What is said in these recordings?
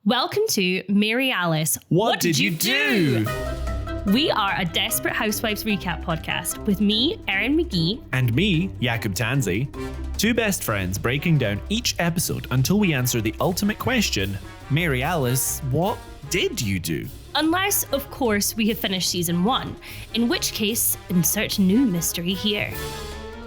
Welcome to Mary Alice. What did you do? We are a Desperate Housewives recap podcast with me, Erin McGee. And me, Jakub Tansey. Two best friends breaking down each episode until we answer the ultimate question, Mary Alice, what did you do? Unless, of course, we have finished season 1, in which case, insert new mystery here.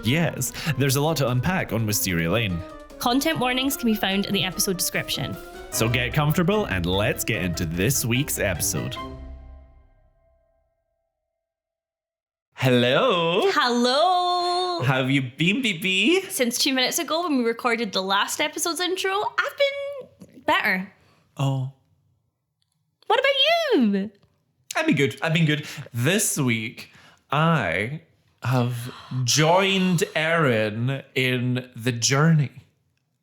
Yes, there's a lot to unpack on Wisteria Lane. Content warnings can be found in the episode description. So get comfortable and let's get into this week's episode. Hello. Hello. How have you been, BB? Since 2 minutes ago when we recorded the last episode's intro, I've been better. Oh. What about you? I've been good. This week, I have joined Erin in the journey.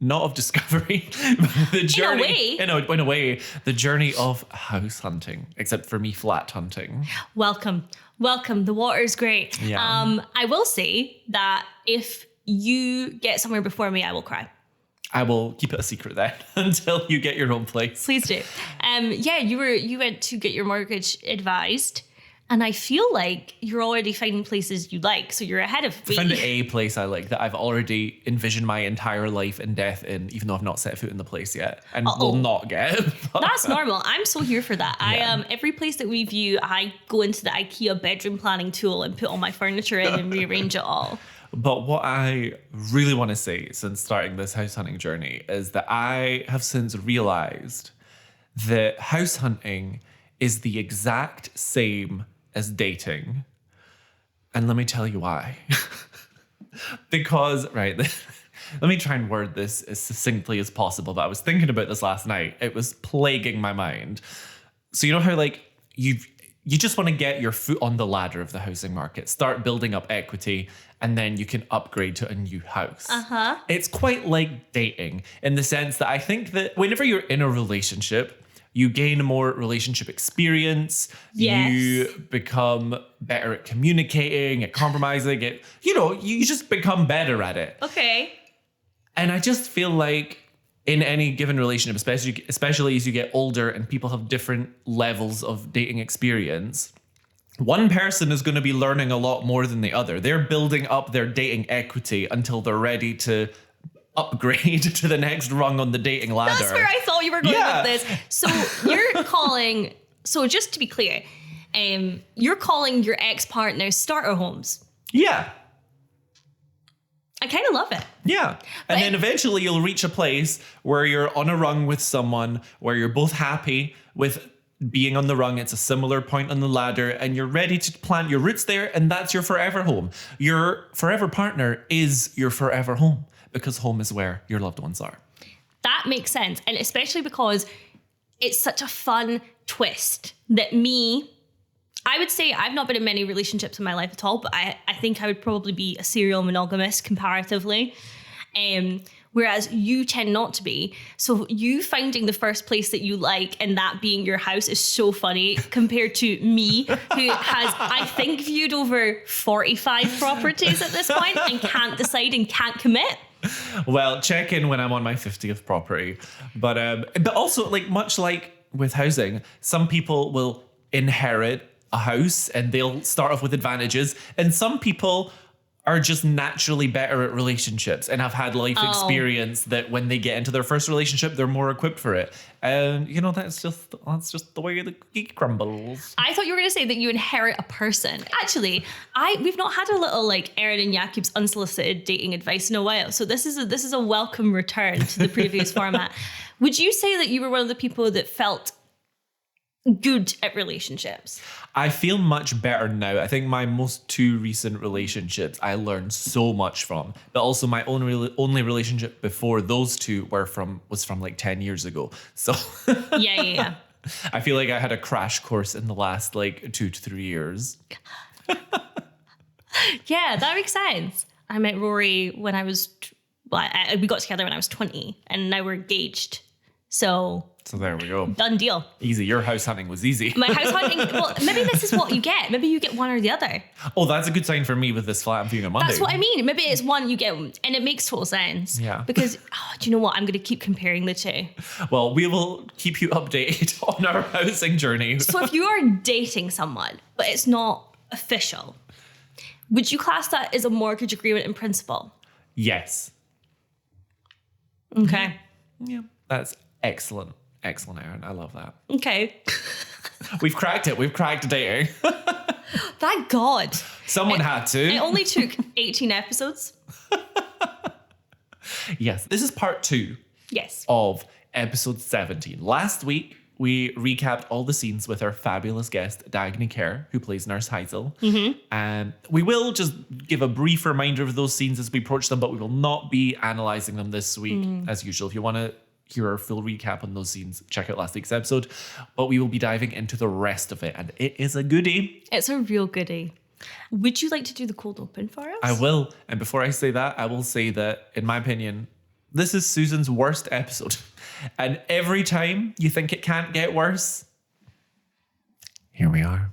Not of discovery, but the journey. In a way, the journey of house hunting, except for me, flat hunting. Welcome. The water's great. Yeah. I will say that if you get somewhere before me, I will cry. I will keep it a secret then until you get your own place. Please do. You went to get your mortgage advised, and I feel like you're already finding places you like, so you're ahead of me. I found a place I like that I've already envisioned my entire life and death in, even though I've not set foot in the place yet, and will not get. That's normal. I'm so here for that. Yeah. Every place that we view, I go into the IKEA bedroom planning tool and put all my furniture in and rearrange it all. But what I really want to say since starting this house hunting journey is that I have since realized that house hunting is the exact same as dating. And let me tell you why. Because, right, let me try and word this as succinctly as possible, but I was thinking about this last night. It was plaguing my mind. So you know how like you just want to get your foot on the ladder of the housing market, start building up equity, and then you can upgrade to a new house. Uh-huh. It's quite like dating in the sense that I think that whenever you're in a relationship, you gain more relationship experience. Yes. You become better at communicating, at compromising, you just become better at it. Okay. And I just feel like in any given relationship, especially as you get older and people have different levels of dating experience, one person is going to be learning a lot more than the other. They're building up their dating equity until they're ready to upgrade to the next rung on the dating ladder. That's where I thought you were going with this. So you're calling, so just to be clear, you're calling your ex-partner starter homes. Yeah. I kind of love it. Yeah. And then eventually you'll reach a place where you're on a rung with someone where you're both happy with being on the rung. It's a similar point on the ladder and you're ready to plant your roots there, and that's your forever home. Your forever partner is your forever home because home is where your loved ones are. That makes sense. And especially because it's such a fun twist that I would say I've not been in many relationships in my life at all, but I think I would probably be a serial monogamist comparatively. Whereas you tend not to be. So you finding the first place that you like and that being your house is so funny compared to me, who has, I think, viewed over 45 properties at this point and can't decide and can't commit. Well, check in when I'm on my 50th property. But also, like much like with housing, some people will inherit a house and they'll start off with advantages, and some people are just naturally better at relationships and have had life experience that when they get into their first relationship, they're more equipped for it. And that's just the way the cookie crumbles. I thought you were going to say that you inherit a person. Actually, we've not had a little like Erin and Jakub's unsolicited dating advice in a while. So this is a welcome return to the previous format. Would you say that you were one of the people that felt good at relationships? I feel much better now. I think my most two recent relationships I learned so much from, but also my only relationship before those two was from like 10 years ago. So Yeah. I feel like I had a crash course in the last like 2 to 3 years. Yeah, that makes sense. I met Rory when I was, we got together when I was 20 and now we're engaged. So So there we go. Done deal. Easy. Your house hunting was easy. My house hunting, well, maybe this is what you get. Maybe you get one or the other. Oh, that's a good sign for me with this flat I'm viewing on Monday. That's what I mean. Maybe it's one you get, and it makes total sense. Yeah. Because, do you know what? I'm going to keep comparing the two. Well, we will keep you updated on our housing journey. So if you are dating someone, but it's not official, would you class that as a mortgage agreement in principle? Yes. Okay. Yeah. That's excellent. Excellent, Erin. I love that. Okay. We've cracked it. We've cracked dating. Thank God. Someone had to. It only took 18 episodes. Yes. This is part 2 Yes. of episode 17. Last week, we recapped all the scenes with our fabulous guest, Dagny Kerr, who plays Nurse Heisel. And we will just give a brief reminder of those scenes as we approach them, but we will not be analysing them this week, as usual. If you want to hear our full recap on those scenes, check out last week's episode. But we will be diving into the rest of it, and it is a goodie. It's a real goodie. Would you like to do the cold open for us? I will. And before I say that, I will say that, in my opinion, this is Susan's worst episode. And every time you think it can't get worse, here we are.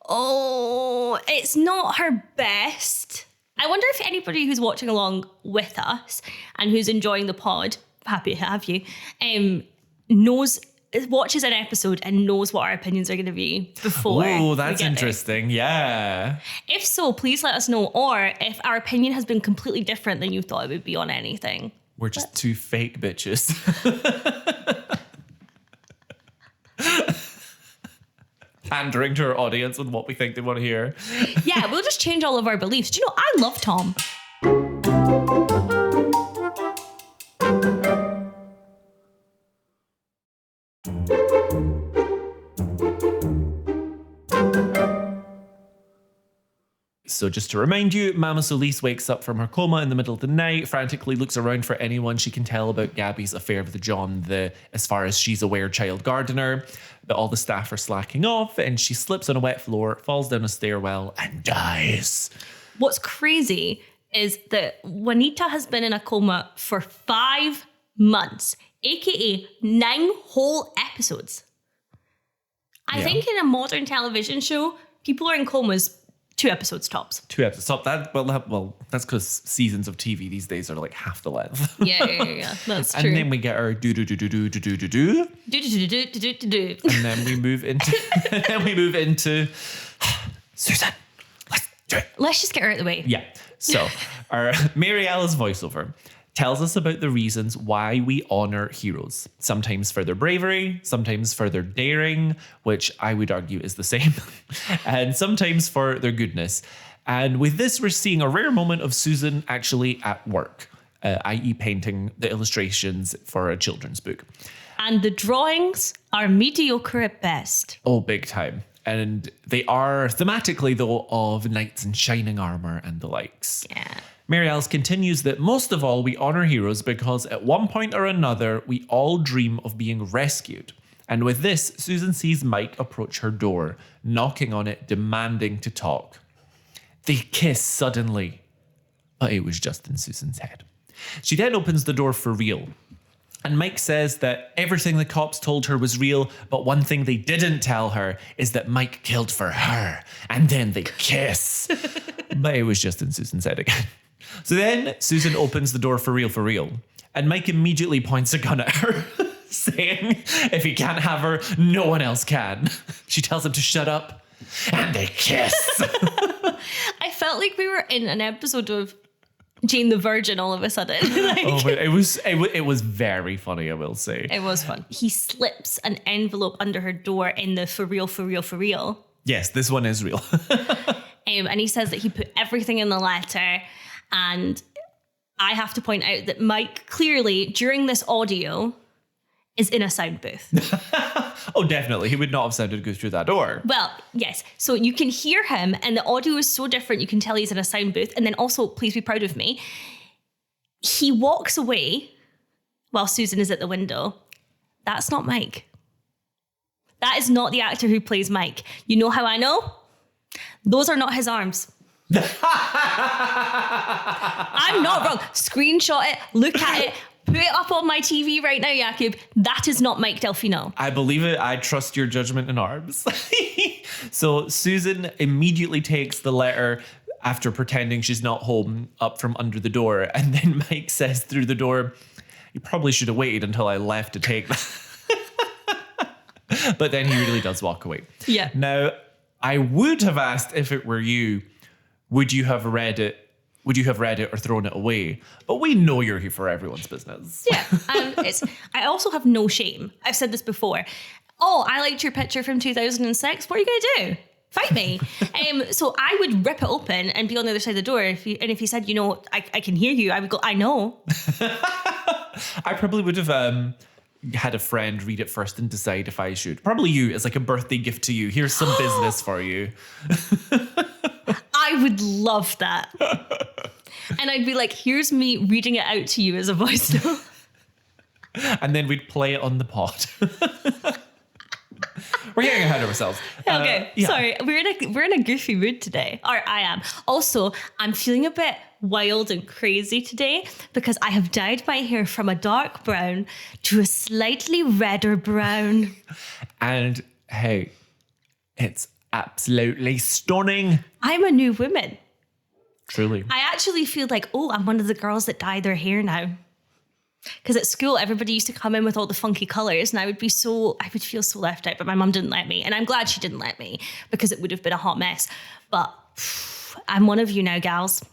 Oh, it's not her best. I wonder if anybody who's watching along with us and who's enjoying the pod, happy to have you, watches an episode and knows what our opinions are going to be before. Oh, that's interesting. Yeah. If so, please let us know. Or if our opinion has been completely different than you thought it would be on anything. We're just two fake bitches. Pandering to our audience with what we think they want to hear. Yeah, we'll just change all of our beliefs. Do you know, I love Tom. So just to remind you, Mama Solis wakes up from her coma in the middle of the night, frantically looks around for anyone she can tell about Gaby's affair with John, the, as far as she's aware, child gardener. But all the staff are slacking off and she slips on a wet floor, falls down a stairwell and dies. What's crazy is that Juanita has been in a coma for 5 months, aka 9 whole episodes. I think in a modern television show, people are in comas 2 episodes tops. 2 episodes. Stop that. Well, that's because seasons of TV these days are like half the length. Yeah. That's true. And then we get our do. And then we move into Susan. Let's do it. Let's just get her out of the way. Yeah. So our Mary Alice voiceover tells us about the reasons why we honor heroes. Sometimes for their bravery, sometimes for their daring, which I would argue is the same, and sometimes for their goodness. And with this, we're seeing a rare moment of Susan actually at work, i.e. painting the illustrations for a children's book. And the drawings are mediocre at best. Oh, big time. And they are thematically, though, of knights in shining armor and the likes. Yeah. Mary Alice continues that most of all, we honor heroes because at one point or another, we all dream of being rescued. And with this, Susan sees Mike approach her door, knocking on it, demanding to talk. They kiss suddenly, but it was just in Susan's head. She then opens the door for real. And Mike says that everything the cops told her was real, but one thing they didn't tell her is that Mike killed for her. And then they kiss. But it was just in Susan's head again. So then Susan opens the door for real. And Mike immediately points a gun at her, saying, if he can't have her, no one else can. She tells him to shut up, and they kiss. I felt like we were in an episode of Jane the Virgin all of a sudden. But it was very funny, I will say. It was fun. He slips an envelope under her door in the for real. Yes, this one is real. And he says that he put everything in the letter. And I have to point out that Mike clearly, during this audio, is in a sound booth. Oh, definitely. He would not have sounded good through that door. Well, yes. So you can hear him and the audio is so different. You can tell he's in a sound booth. And then also, please be proud of me, he walks away while Susan is at the window. That's not Mike. That is not the actor who plays Mike. You know how I know? Those are not his arms. I'm not wrong. Screenshot it, look at it, Put it up on my TV right now, Jakub. That is not Mike Delfino. I believe it. I trust your judgment in arms. So Susan immediately takes the letter after pretending she's not home up from under the door. And then Mike says through the door, "You probably should have waited until I left to take that." But then he really does walk away. Yeah. Now, I would have asked if it were you, would you have read it? Would you have read it or thrown it away? But we know you're here for everyone's business. Yeah. I also have no shame. I've said this before. Oh, I liked your picture from 2006. What are you going to do? Fight me. So I would rip it open and be on the other side of the door. If you said, I can hear you, I would go, I know. I probably would have had a friend read it first and decide if I should. Probably you, as like a birthday gift to you. Here's some business for you. I would love that. And I'd be like, here's me reading it out to you as a voice note. And then we'd play it on the pod. We're getting ahead of ourselves. Okay, sorry. We're in a goofy mood today. Or I am. Also, I'm feeling a bit wild and crazy today because I have dyed my hair from a dark brown to a slightly redder brown. And hey, it's absolutely stunning. I'm a new woman. Truly. I actually feel like, I'm one of the girls that dye their hair now. Because at school, everybody used to come in with all the funky colours and I would feel so left out, but my mum didn't let me. And I'm glad she didn't let me because it would have been a hot mess. But I'm one of you now, gals.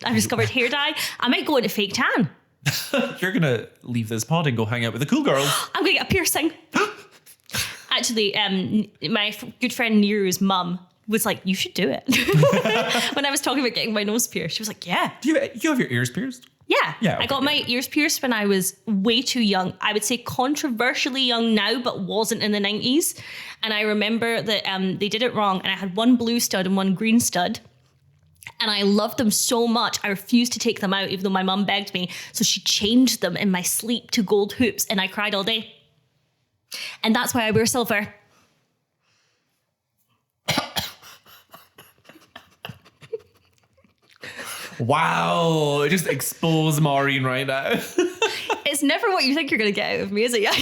I've discovered hair dye. I might go into fake tan. You're going to leave this pod and go hang out with the cool girls. I'm going to get a piercing. Actually, my good friend Nero's mum was like, you should do it. When I was talking about getting my nose pierced, she was like, yeah. Do you have your ears pierced? Yeah. Yeah. Okay, I got my ears pierced when I was way too young. I would say controversially young now, but wasn't in the 90s. And I remember that they did it wrong. And I had one blue stud and one green stud. And I loved them so much, I refused to take them out, even though my mum begged me. So she changed them in my sleep to gold hoops, and I cried all day. And that's why I wear silver. Wow, just expose Maureen right now. It's never what you think you're going to get out of me, is it? Yeah.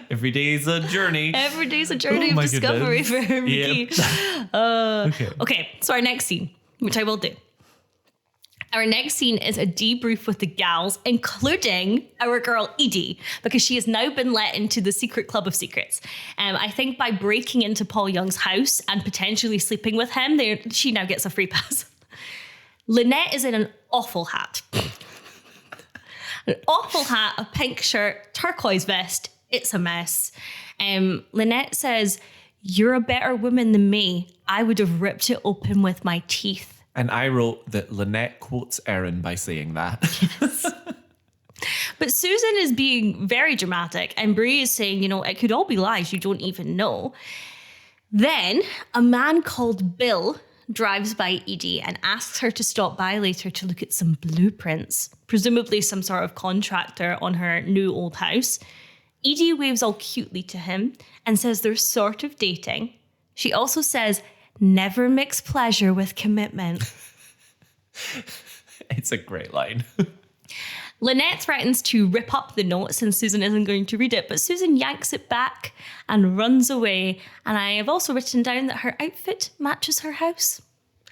Every day's a journey. Every day's a journey of discovery for me. Yep. Okay, so our next scene, which I will do. Our next scene is a debrief with the gals, including our girl Edie, because she has now been let into the secret club of secrets. I think by breaking into Paul Young's house and potentially sleeping with him, she now gets a free pass. Lynette is in an awful hat. An awful hat, a pink shirt, turquoise vest. It's a mess. Lynette says, "You're a better woman than me. I would have ripped it open with my teeth." And I wrote that Lynette quotes Erin by saying that. Yes. But Susan is being very dramatic and Bree is saying, it could all be lies. You don't even know. Then a man called Bill drives by Edie and asks her to stop by later to look at some blueprints, presumably some sort of contractor on her new old house. Edie waves all cutely to him and says they're sort of dating. She also says, "Never mix pleasure with commitment." It's a great line. Lynette threatens to rip up the note since Susan isn't going to read it, but Susan yanks it back and runs away. And I have also written down that her outfit matches her house,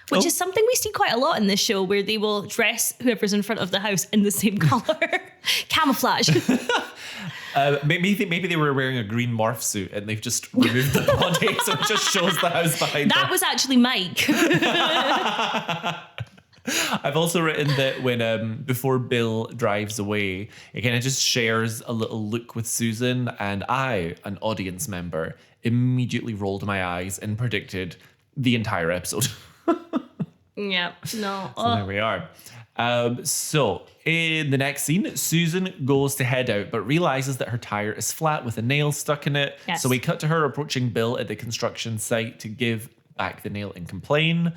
which is something we see quite a lot in this show, where they will dress whoever's in front of the house in the same color. Camouflage. Maybe they were wearing a green morph suit and they've just removed the body, so it just shows the house behind them. That was actually Mike. I've also written that when before Bill drives away, it kind of just shares a little look with Susan, and I, an audience member, immediately rolled my eyes and predicted the entire episode. Yeah, no. So there we are. So in the next scene, Susan goes to head out, but realizes that her tire is flat with a nail stuck in it. Yes. So we cut to her approaching Bill at the construction site to give back the nail and complain.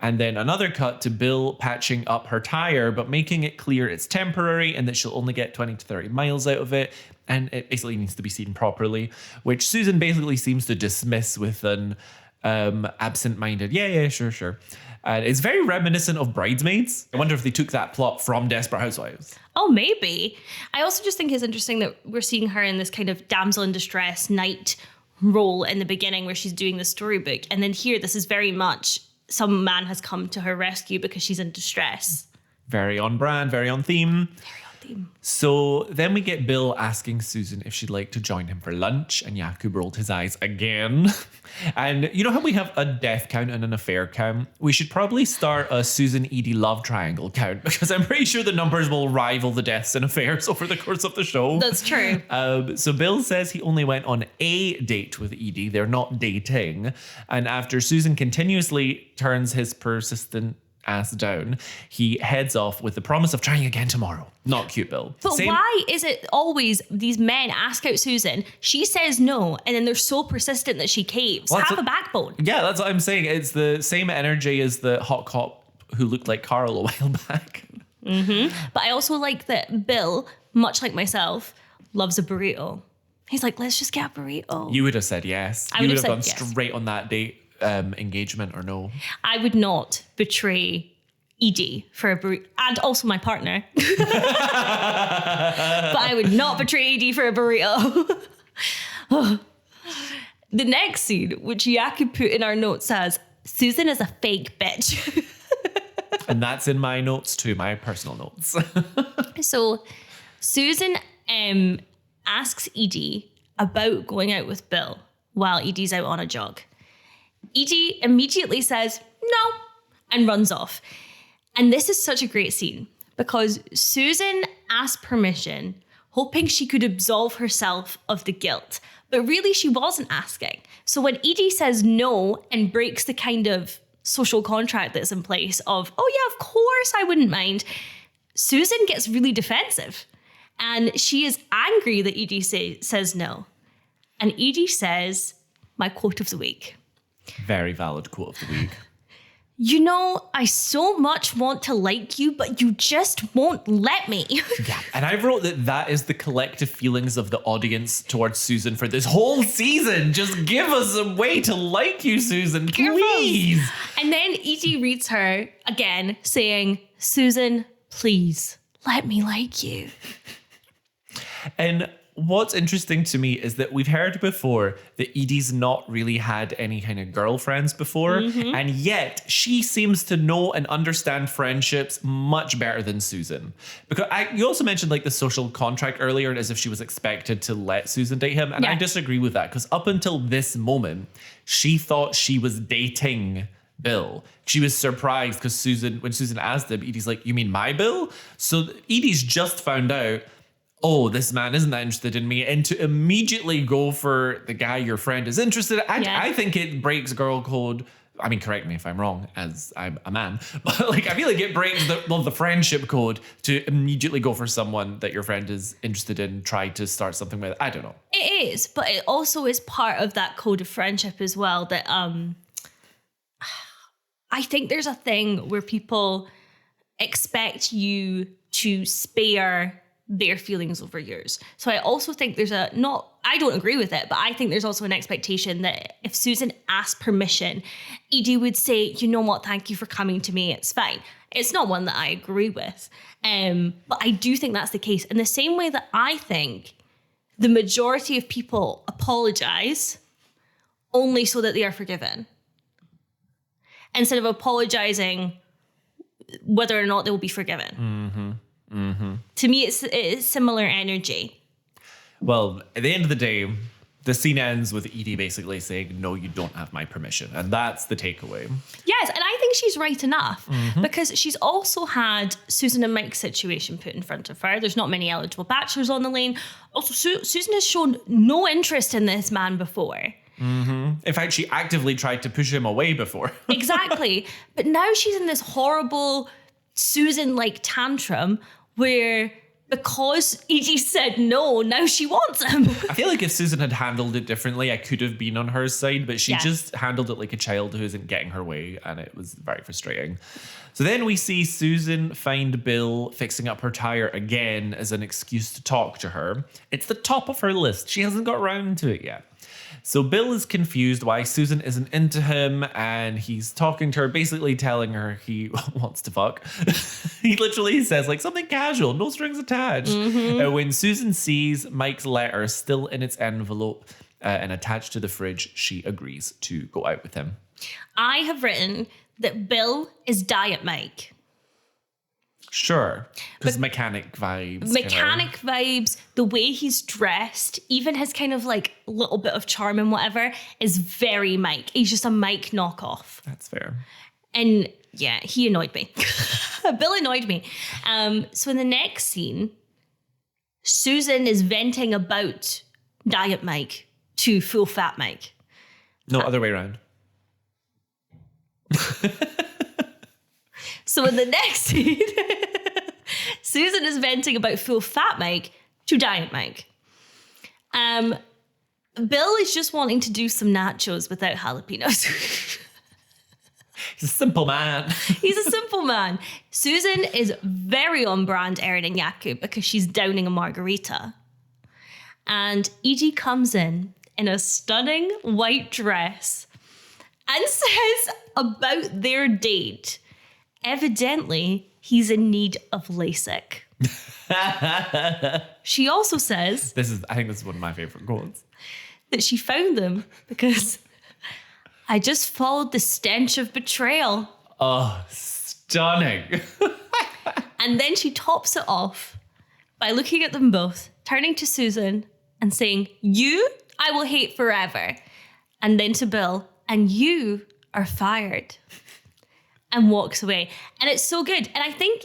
And then another cut to Bill patching up her tire, but making it clear it's temporary and that she'll only get 20 to 30 miles out of it. And it basically needs to be seen properly, which Susan basically seems to dismiss with an absent-minded, yeah, sure. And it's very reminiscent of Bridesmaids. I wonder if they took that plot from Desperate Housewives. Oh, maybe. I also just think it's interesting that we're seeing her in this kind of damsel in distress knight role in the beginning where she's doing the storybook. And then here, this is very much some man has come to her rescue because she's in distress. Very on brand, very on theme. Very on theme. So then we get Bill asking Susan if she'd like to join him for lunch, and Jakub rolled his eyes again. And you know how we have a death count and an affair count? We should probably start a Susan Edie love triangle count, because I'm pretty sure the numbers will rival the deaths and affairs over the course of the show. That's true. So Bill says he only went on a date with Edie. They're not dating. And after Susan continuously turns his persistent ass down, he heads off with the promise of trying again tomorrow. Not cute, Bill. But why is it always these men ask out Susan, she says no, and then they're so persistent that she caves? Well, Have a backbone. Yeah, that's what I'm saying. It's the same energy as the hot cop who looked like Carl a while back. Mm-hmm. But I also like that Bill, much like myself, loves a burrito. He's like, let's just get a burrito. You would have said yes. I You would would have have said gone yes. straight on that date. Engagement or no? I would not betray Edie for a burrito, and also my partner. But I would not betray Edie for a burrito. The next scene, which Jakub put in our notes, says, Susan is a fake bitch. And that's in my notes too, my personal notes. So Susan asks Edie about going out with Bill while Edie's out on a jog. Edie immediately says no and runs off. And this is such a great scene because Susan asked permission, hoping she could absolve herself of the guilt. But really, she wasn't asking. So when Edie says no and breaks the kind of social contract that's in place of, oh yeah, of course I wouldn't mind, Susan gets really defensive. And she is angry that Edie says no. And Edie says, my quote of the week. Very valid quote of the week. You know, I so much want to like you, but you just won't let me. Yeah, and I wrote that is the collective feelings of the audience towards Susan for this whole season. Just give us a way to like you, Susan, please. And then Edie reads her again saying, Susan, please let me like you. And what's interesting to me is that we've heard before that Edie's not really had any kind of girlfriends before. And yet she seems to know and understand friendships much better than Susan. Because you also mentioned like the social contract earlier as if she was expected to let Susan date him. And I disagree with that because up until this moment, she thought she was dating Bill. She was surprised because when Susan asked him, Edie's like, you mean my Bill? So Edie's just found out, oh, this man isn't that interested in me, and to immediately go for the guy your friend is interested in. I think it breaks girl code. I mean, correct me if I'm wrong, as I'm a man, but like I feel like it breaks the friendship code to immediately go for someone that your friend is interested in, try to start something with. I don't know. It is, but it also is part of that code of friendship as well that I think there's a thing where people expect you to spare their feelings over yours. So I also think there's I don't agree with it, but I think there's also an expectation that if Susan asked permission, Edie would say, you know what, thank you for coming to me, it's fine. It's not one that I agree with. But I do think that's the case. In the same way that I think the majority of people apologize only so that they are forgiven, instead of apologizing whether or not they will be forgiven. To me, it's similar energy. Well, at the end of the day, the scene ends with Edie basically saying, no, you don't have my permission. And that's the takeaway. Yes, and I think she's right enough because she's also had Susan and Mike's situation put in front of her. There's not many eligible bachelors on the lane. Also, Susan has shown no interest in this man before. In fact, she actively tried to push him away before. Exactly. But now she's in this horrible Susan-like tantrum where because Edie said no, now she wants him. I feel like if Susan had handled it differently, I could have been on her side, but she just handled it like a child who isn't getting her way, and it was very frustrating. So then we see Susan find Bill fixing up her tire again as an excuse to talk to her. It's the top of her list. She hasn't got around to it yet. So Bill is confused why Susan isn't into him, and he's talking to her, basically telling her he wants to fuck. He literally says like something casual, no strings attached. When Susan sees Mike's letter still in its envelope and attached to the fridge, she agrees to go out with him. I have written that Bill is Diet Mike. Sure, because mechanic vibes. Mechanic vibes, the way he's dressed, even his kind of like little bit of charm and whatever is very Mike. He's just a Mike knockoff. That's fair. And yeah, he annoyed me. Bill annoyed me. So in the next scene, Susan is venting about Diet Mike to full fat Mike. No, other way around. So in the next scene, Susan is venting about full fat Mike to Diet Mike. Bill is just wanting to do some nachos without jalapenos. He's a simple man. He's a simple man. Susan is very on brand Erin and Jakub because she's downing a margarita. And Edie comes in a stunning white dress and says about their date, evidently, he's in need of LASIK. She also says... I think this is one of my favorite quotes. That she found them because I just followed the stench of betrayal. Oh, stunning. And then she tops it off by looking at them both, turning to Susan and saying, "You, I will hate forever." And then to Bill, "And you are fired." And walks away. And it's so good. And I think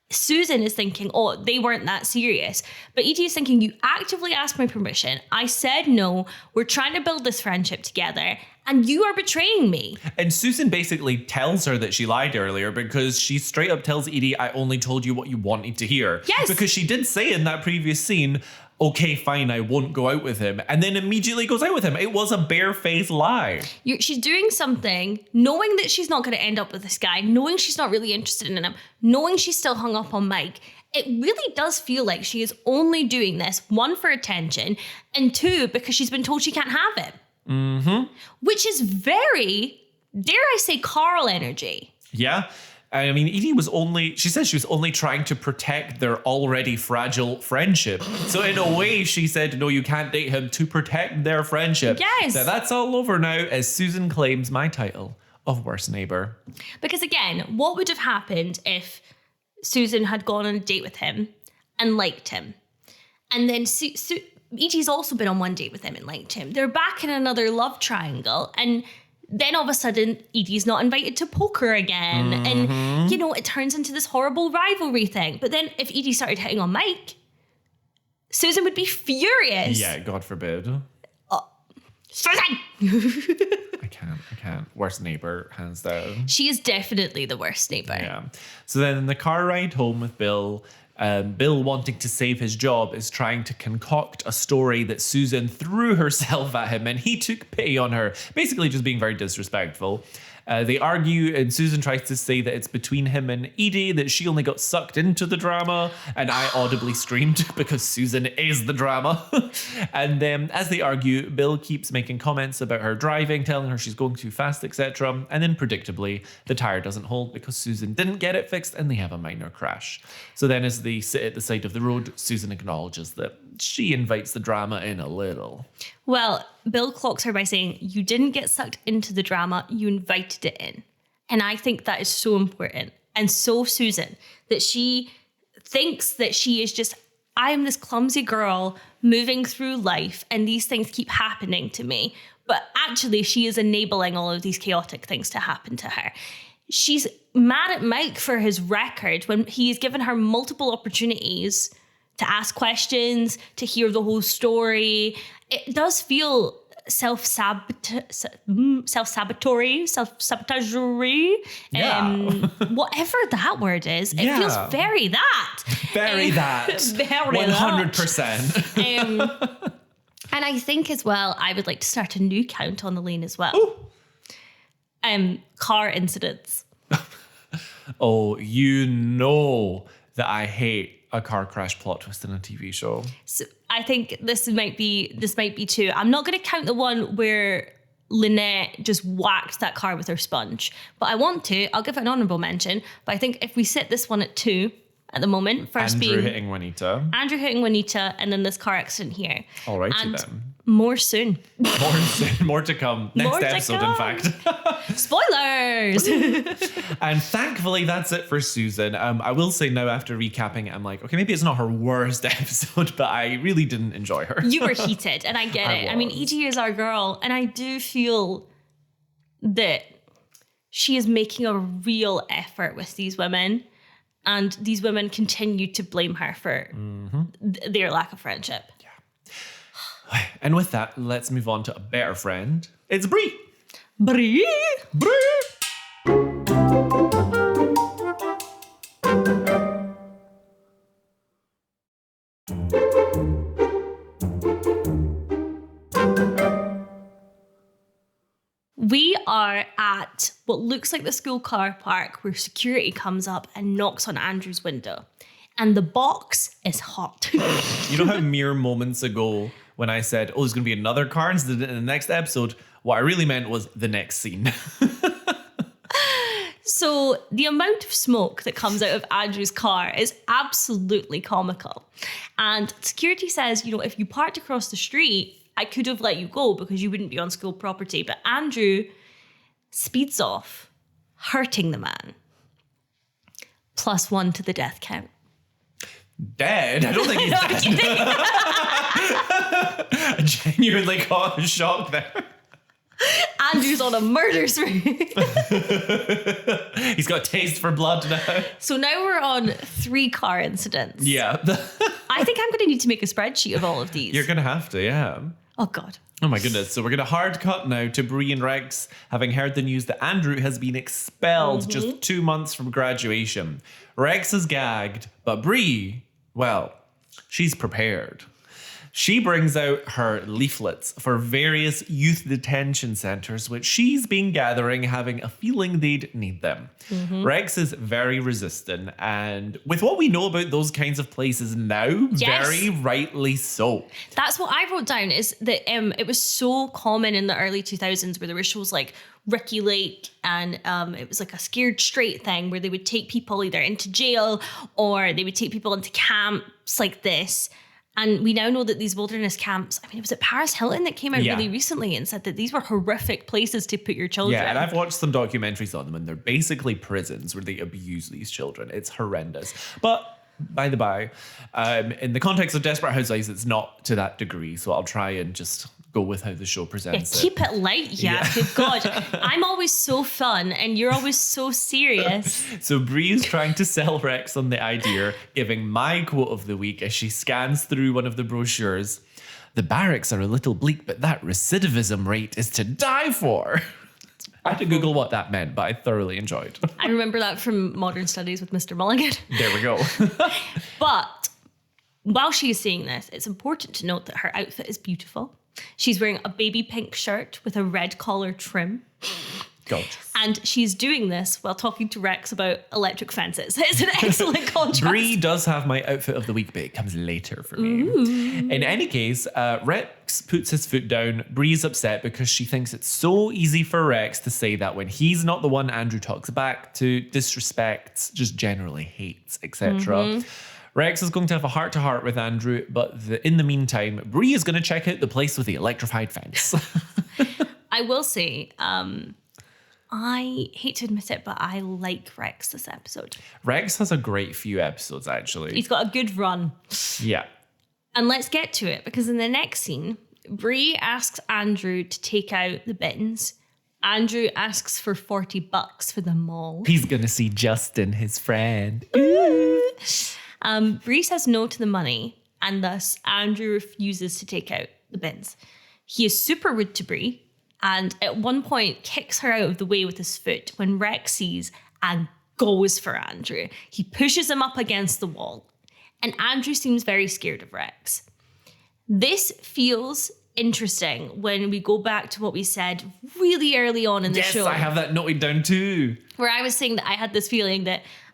Susan is thinking, oh, they weren't that serious. But Edie is thinking, you actively asked my permission. I said no. We're trying to build this friendship together. And you are betraying me. And Susan basically tells her that she lied earlier because she straight up tells Edie, I only told you what you wanted to hear. Yes. Because she did say in that previous scene, okay, fine, I won't go out with him. And then immediately goes out with him. It was a barefaced lie. She's doing something, knowing that she's not going to end up with this guy, knowing she's not really interested in him, knowing she's still hung up on Mike. It really does feel like she is only doing this, one, for attention, and two, because she's been told she can't have him. Mm-hmm. Which is very, dare I say, Carl energy. Yeah. I mean, Edie she said she was only trying to protect their already fragile friendship. So in a way, she said, no, you can't date him to protect their friendship. Yes. So that's all over now as Susan claims my title of worst neighbor. Because again, what would have happened if Susan had gone on a date with him and liked him? And then Edie's also been on one date with him and liked him. They're back in another love triangle, and then all of a sudden, Edie's not invited to poker again. Mm-hmm. And, you know, it turns into this horrible rivalry thing. But then if Edie started hitting on Mike, Susan would be furious. Yeah, God forbid. Susan! I can't. Worst neighbor, hands down. She is definitely the worst neighbor. Yeah. So then in the car ride home with Bill, Bill, wanting to save his job, is trying to concoct a story that Susan threw herself at him and he took pity on her, basically just being very disrespectful. They argue and Susan tries to say that it's between him and Edie, that she only got sucked into the drama, and I audibly screamed because Susan is the drama. And as they argue, Bill keeps making comments about her driving, telling her she's going too fast, etc. And then predictably, the tire doesn't hold because Susan didn't get it fixed and they have a minor crash. So then as they sit at the side of the road, Susan acknowledges that she invites the drama in a little. Well, Bill clocks her by saying, you didn't get sucked into the drama, you invited it in. And I think that is so important. And so Susan, that she thinks that she is just, I am this clumsy girl moving through life and these things keep happening to me. But actually, she is enabling all of these chaotic things to happen to her. She's mad at Mike for his record when he's given her multiple opportunities to ask questions, to hear the whole story. It does feel self-sabotatory, Yeah. Whatever that word is. It feels very that. Very that. Very 100%. And I think as well, I would like to start a new count on the lane as well. Ooh. Car incidents. Oh, you know that I hate a car crash plot twist in a TV show. So I think this might be too. I'm not going to count the one where Lynette just whacked that car with her sponge, but I want to. I'll give it an honourable mention. But I think if we sit this one at 2 at the moment, first Andrew being hitting Juanita, and then this car accident here. Alrighty then. More soon. More to come. Next episode, in fact. Spoilers! And thankfully, that's it for Susan. I will say now, after recapping, I'm like, okay, maybe it's not her worst episode, but I really didn't enjoy her. You were heated, and I get it. I mean, E.G. is our girl, and I do feel that she is making a real effort with these women, and these women continue to blame her for their lack of friendship. And with that, let's move on to a better friend. It's Bree. Bree. We are at what looks like the school car park where security comes up and knocks on Andrew's window. And the box is hot. You know how mere moments ago when I said, oh, there's going to be another car in the next episode, what I really meant was the next scene. So the amount of smoke that comes out of Andrew's car is absolutely comical. And security says, if you parked across the street, I could have let you go because you wouldn't be on school property. But Andrew speeds off, hurting the man. +1 to the death count. Dead? I don't think he's dead. I genuinely caught a shock there. Andrew's on a murder spree. He's got a taste for blood now. So now we're on 3 car incidents. Yeah. I think I'm going to need to make a spreadsheet of all of these. You're going to have to, yeah. Oh, God. Oh, my goodness. So we're going to hard cut now to Bree and Rex, having heard the news that Andrew has been expelled just 2 months from graduation. Rex is gagged, but Bree, well, she's prepared. She brings out her leaflets for various youth detention centres, which she's been gathering, having a feeling they'd need them. Rex is very resistant, and with what we know about those kinds of places now, very rightly so. That's what I wrote down, is that it was so common in the early 2000s where there were shows like Ricky Lake, and it was like a Scared Straight thing where they would take people either into jail or they would take people into camps like this. And we now know that these wilderness camps, I mean, it was Paris Hilton that came out really recently and said that these were horrific places to put your children. Yeah, and I've watched some documentaries on them, and they're basically prisons where they abuse these children. It's horrendous. But by the by, in the context of Desperate Housewives, it's not to that degree. So I'll try and just go with how the show presents keep it light, good God. I'm always so fun and you're always so serious. So Bree is trying to sell Rex on the idea, giving my quote of the week as she scans through one of the brochures. The barracks are a little bleak, but that recidivism rate is to die for. I had to Google what that meant, but I thoroughly enjoyed. I remember that from Modern Studies with Mr. Mulligan. There we go. But while she is saying this, it's important to note that her outfit is beautiful. She's wearing a baby pink shirt with a red collar trim. Gorgeous. And she's doing this while talking to Rex about electric fences. It's an excellent contrast. Bree does have my outfit of the week, but it comes later for me. Ooh. In any case, Rex puts his foot down. Bree's upset because she thinks it's so easy for Rex to say that when he's not the one Andrew talks back to, disrespects, just generally hates, etc. Rex is going to have a heart-to-heart with Andrew, but in the meantime, Bree is going to check out the place with the electrified fence. I will say, I hate to admit it, but I like Rex this episode. Rex has a great few episodes, actually. He's got a good run. Yeah. And let's get to it, because in the next scene, Bree asks Andrew to take out the bins. Andrew asks for $40 for them all. He's going to see Justin, his friend. Bree says no to the money, and thus Andrew refuses to take out the bins. He is super rude to Bree, and at one point kicks her out of the way with his foot when Rex sees and goes for Andrew. He pushes him up against the wall, and Andrew seems very scared of Rex. This feels interesting when we go back to what we said really early on in the show. Yes, I have that noted down too. Where I was saying that I had this feeling that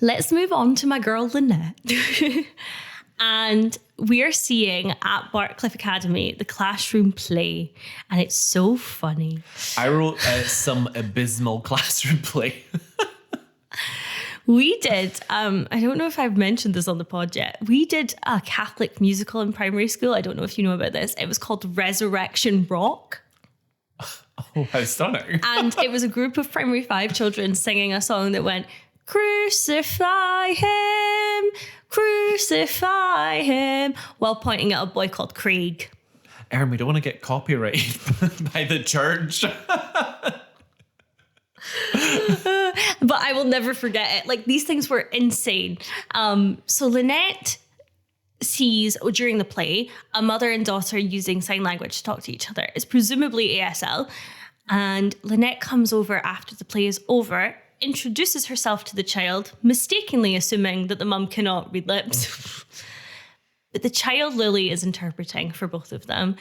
Let's move on to my girl Lynette. And we are seeing at Bartcliff Academy the classroom play, and it's so funny. I wrote some abysmal classroom play. We did, I don't know if I've mentioned this on the pod yet. We did a Catholic musical in primary school. I don't know if you know about this. It was called Resurrection Rock. Oh, how stunning. And it was a group of primary 5 children singing a song that went, crucify him, while pointing at a boy called Craig. Erin, we don't want to get copyrighted by the church. But I will never forget it. Like, these things were insane. So Lynette sees, during the play, a mother and daughter using sign language to talk to each other. It's presumably ASL. And Lynette comes over after the play is over, introduces herself to the child, mistakenly assuming that the mum cannot read lips. But the child Lily is interpreting for both of them.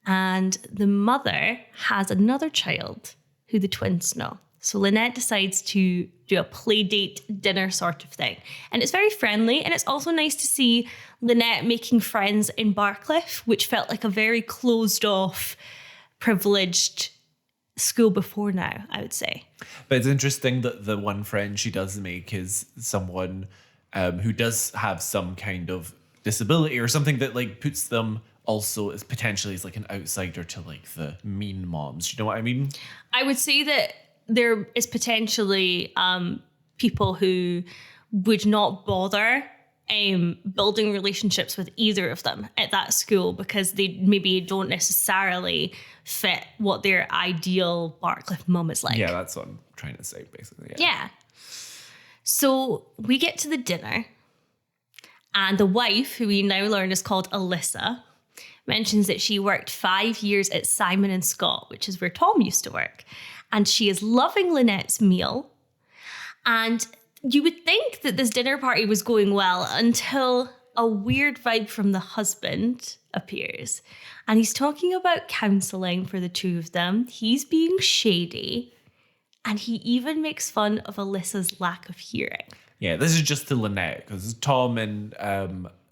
And the mother has another child who the twins know. So Lynette decides to do a play date dinner sort of thing. And it's very friendly. And it's also nice to see Lynette making friends in Barcliff, which felt like a very closed off, privileged school before now, I would say. But it's interesting that the one friend she does make is someone who does have some kind of disability or something that like puts them also as potentially as like an outsider to like the mean moms. You know what I mean? I would say that there is potentially people who would not bother building relationships with either of them at that school because they maybe don't necessarily fit what their ideal Barcliff mum is like. Yeah, that's what I'm trying to say, basically. Yeah. So we get to the dinner, and the wife, who we now learn is called Alyssa, mentions that she worked 5 years at Simon and Scott, which is where Tom used to work. And she is loving Lynette's meal. And you would think that this dinner party was going well until a weird vibe from the husband appears. And he's talking about counselling for the two of them. He's being shady. And he even makes fun of Alyssa's lack of hearing. Yeah, this is just to Lynette, because Tom and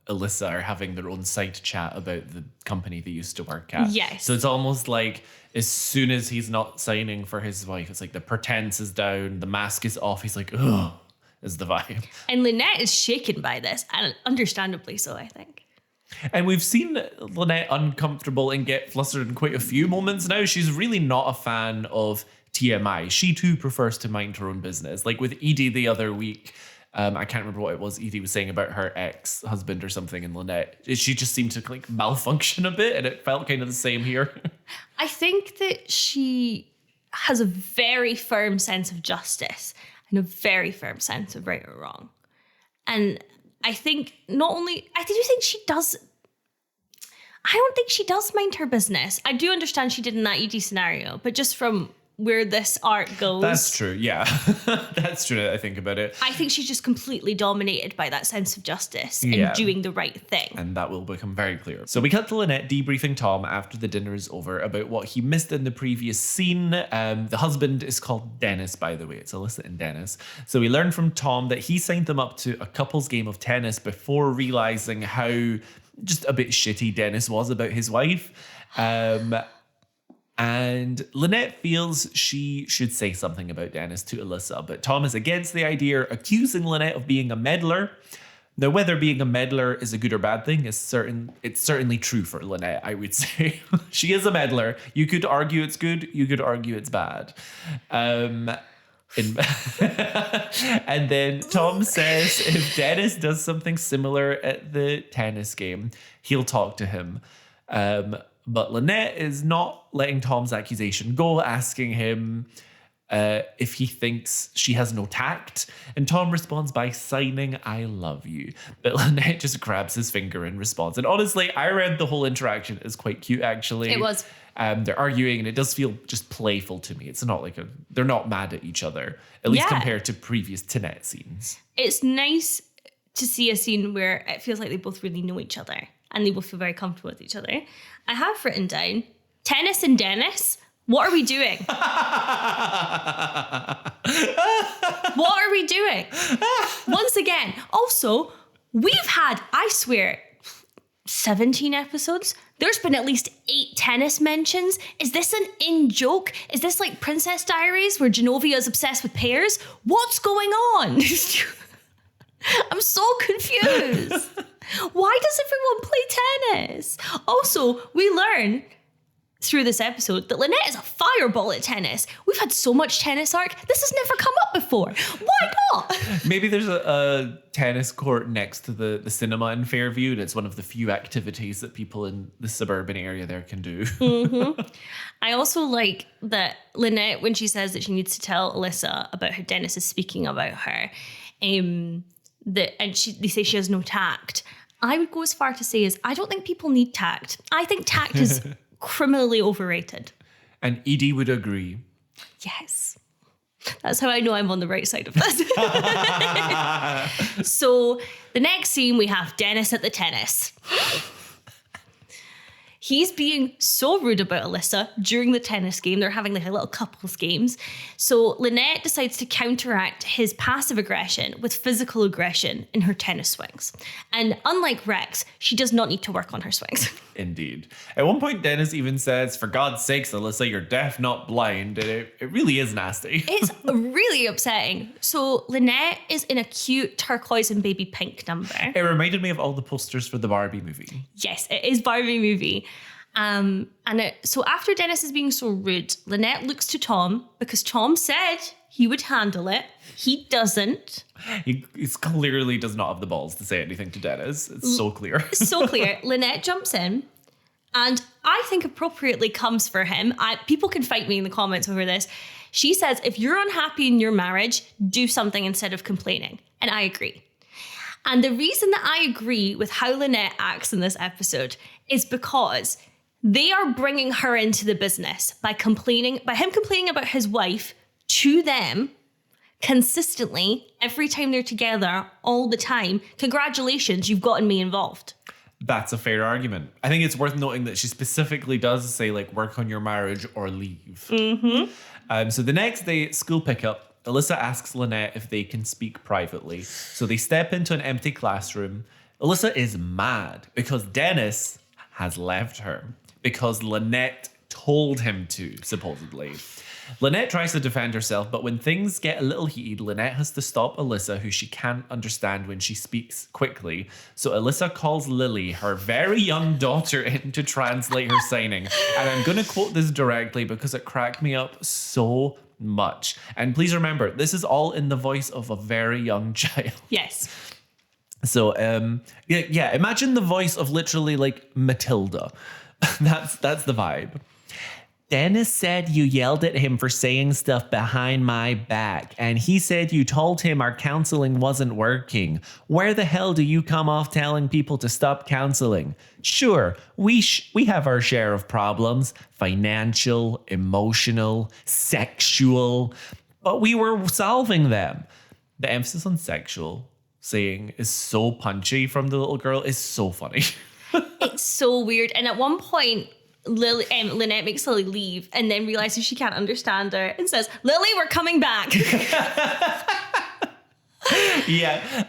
Alyssa are having their own side chat about the company they used to work at. Yes. So it's almost like as soon as he's not signing for his wife, it's like the pretense is down, the mask is off. He's like, ugh, is the vibe. And Lynette is shaken by this, and understandably so, I think. And we've seen Lynette uncomfortable and get flustered in quite a few moments now. She's really not a fan of TMI. She too prefers to mind her own business. Like with Edie the other week, I can't remember what it was Edie was saying about her ex-husband or something in Lynette. She just seemed to like malfunction a bit, and it felt kind of the same here. I think that she has a very firm sense of justice and a very firm sense of right or wrong. And I think I don't think she does mind her business. I do understand she did in that Edie scenario, but just from where this arc goes. That's true, yeah. That's true, I think about it. I think she's just completely dominated by that sense of justice and doing the right thing. And that will become very clear. So we cut to Lynette debriefing Tom after the dinner is over about what he missed in the previous scene. The husband is called Dennis, by the way. It's Alyssa and Dennis. So we learned from Tom that he signed them up to a couple's game of tennis before realizing how just a bit shitty Dennis was about his wife. And Lynette feels she should say something about Dennis to Alyssa, but Tom is against the idea, accusing Lynette of being a meddler. Now, whether being a meddler is a good or bad thing it's certainly true for Lynette, I would say. She is a meddler. You could argue it's good, you could argue it's bad. And then Tom says if Dennis does something similar at the tennis game, he'll talk to him. But Lynette is not letting Tom's accusation go, asking him if he thinks she has no tact. And Tom responds by signing, "I love you." But Lynette just grabs his finger in response. And honestly, I read the whole interaction as quite cute, actually. It was. They're arguing, and it does feel just playful to me. It's not like they're not mad at each other, at least compared to previous Tinette scenes. It's nice to see a scene where it feels like they both really know each other and they both feel very comfortable with each other. I have written down Tennis and Dennis What are we doing? What are we doing? Once again, also, we've had, I swear, 17 episodes. There's been at least 8 tennis mentions. Is this an in-joke? Is this like Princess Diaries where Genovia is obsessed with pears? What's going on? I'm so confused. Why does everyone play tennis? Also, we learn through this episode that Lynette is a fireball at tennis. We've had so much tennis arc. This has never come up before. Why not? Maybe there's a tennis court next to the cinema in Fairview, and it's one of the few activities that people in the suburban area there can do. I also like that Lynette, when she says that she needs to tell Alyssa about how Dennis is speaking about her, they say she has no tact. I would go as far to say I don't think people need tact. I think tact is criminally overrated. And Edie would agree. Yes. That's how I know I'm on the right side of this. So the next scene, we have Dennis at the tennis. He's being so rude about Alyssa during the tennis game. They're having like a little couples games. So Lynette decides to counteract his passive aggression with physical aggression in her tennis swings. And unlike Rex, she does not need to work on her swings. Indeed. At one point, Dennis even says, "For God's sakes, Alyssa, you're deaf, not blind." And it really is nasty. It's really upsetting. So Lynette is in a cute turquoise and baby pink number. It reminded me of all the posters for the Barbie movie. Yes, it is Barbie movie. So after Dennis is being so rude, Lynette looks to Tom because Tom said he would handle it. He doesn't. He clearly does not have the balls to say anything to Dennis. It's so clear. It's so clear. Lynette jumps in and I think appropriately comes for him. People can fight me in the comments over this. She says, if you're unhappy in your marriage, do something instead of complaining. And I agree. And the reason that I agree with how Lynette acts in this episode is because they are bringing her into the business by him complaining about his wife to them consistently every time they're together all the time. Congratulations, you've gotten me involved. That's a fair argument. I think it's worth noting that she specifically does say like work on your marriage or leave. So the next day at school pickup, Alyssa asks Lynette if they can speak privately. So they step into an empty classroom. Alyssa is mad because Dennis has left her because Lynette told him to, supposedly. Lynette tries to defend herself, but when things get a little heated, Lynette has to stop Alyssa, who she can't understand when she speaks quickly. So Alyssa calls Lily, her very young daughter, in to translate her signing. And I'm going to quote this directly because it cracked me up so much. And please remember, this is all in the voice of a very young child. Yes. So, imagine the voice of literally like Matilda. That's the vibe. Dennis said you yelled at him for saying stuff behind my back, and he said you told him our counseling wasn't working. Where the hell do you come off telling people to stop counseling? Sure, we have our share of problems, financial, emotional, sexual, but we were solving them. The emphasis on sexual saying is so punchy from the little girl is so funny. It's so weird. And at one point, Lynette makes Lily leave and then realizes she can't understand her and says, Lily, we're coming back.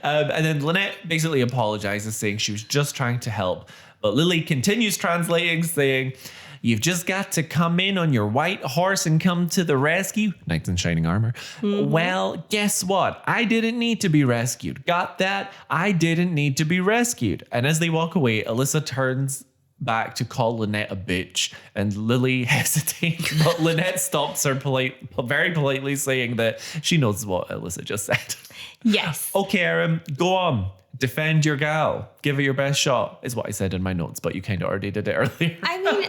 And then Lynette basically apologizes, saying she was just trying to help. But Lily continues translating, saying, you've just got to come in on your white horse and come to the rescue. Knights in shining armor. Mm-hmm. Well, guess what? I didn't need to be rescued. Got that? I didn't need to be rescued. And as they walk away, Alyssa turns back to call Lynette a bitch, and Lily hesitates, but Lynette stops her very politely, saying that she knows what Alyssa just said. Yes. Okay, Erin, go on. Defend your gal. Give it your best shot, is what I said in my notes, but you kind of already did it earlier. I mean,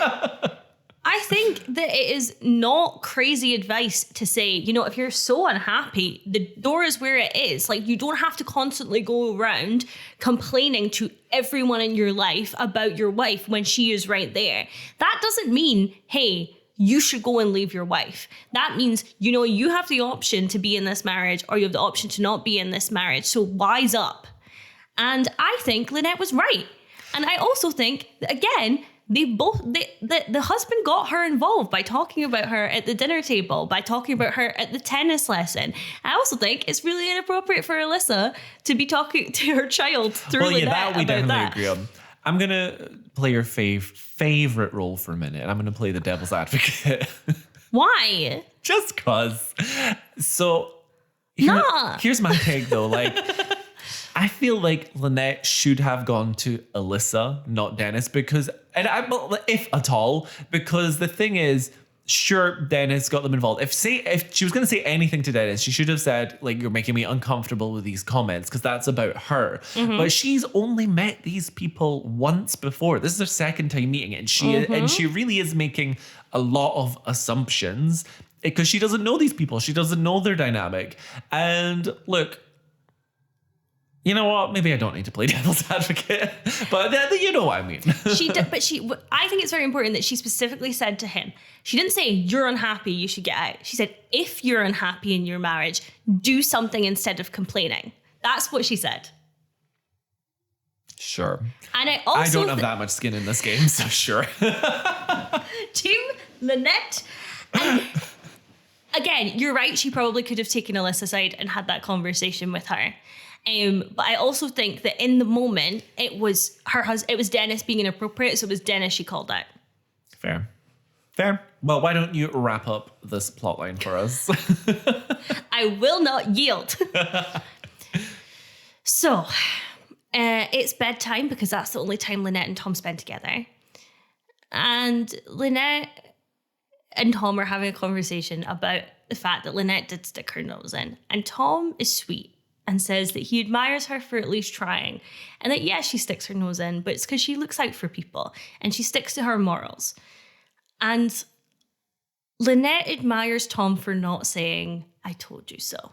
I think that it is not crazy advice to say, if you're so unhappy, the door is where it is. Like, you don't have to constantly go around complaining to everyone in your life about your wife when she is right there. That doesn't mean, hey, you should go and leave your wife. That means, you have the option to be in this marriage or you have the option to not be in this marriage. So wise up. And I think Lynette was right. And I also think, again, the husband got her involved by talking about her at the dinner table, by talking about her at the tennis lesson. I also think it's really inappropriate for Alyssa to be talking to her child through Lynette that we about definitely that. agree on. I'm going to play your favorite role for a minute. And I'm going to play the devil's advocate. Why? Just cause. So here's my take though. Like, I feel like Lynette should have gone to Alyssa, not Dennis, because, if at all, because the thing is, sure, Dennis got them involved. If she was going to say anything to Dennis, she should have said, like, you're making me uncomfortable with these comments, because that's about her. Mm-hmm. But she's only met these people once before. This is her second time meeting it, and she really is making a lot of assumptions because she doesn't know these people. She doesn't know their dynamic. And look, you know what? Maybe I don't need to play devil's advocate, but you know what I mean. I think it's very important that she specifically said to him, she didn't say, you're unhappy, you should get out. She said, if you're unhappy in your marriage, do something instead of complaining. That's what she said. Sure. And I don't have that much skin in this game, so sure. Team Lynette. And again, you're right. She probably could have taken Alyssa aside and had that conversation with her. But I also think that in the moment, it was it was Dennis being inappropriate, so it was Dennis she called out. Fair. Well, why don't you wrap up this plotline for us? I will not yield. So, it's bedtime because that's the only time Lynette and Tom spend together. And Lynette and Tom are having a conversation about the fact that Lynette did stick her nose in. And Tom is sweet and says that he admires her for at least trying. And that, yeah, she sticks her nose in, but it's because she looks out for people and she sticks to her morals. And Lynette admires Tom for not saying, I told you so.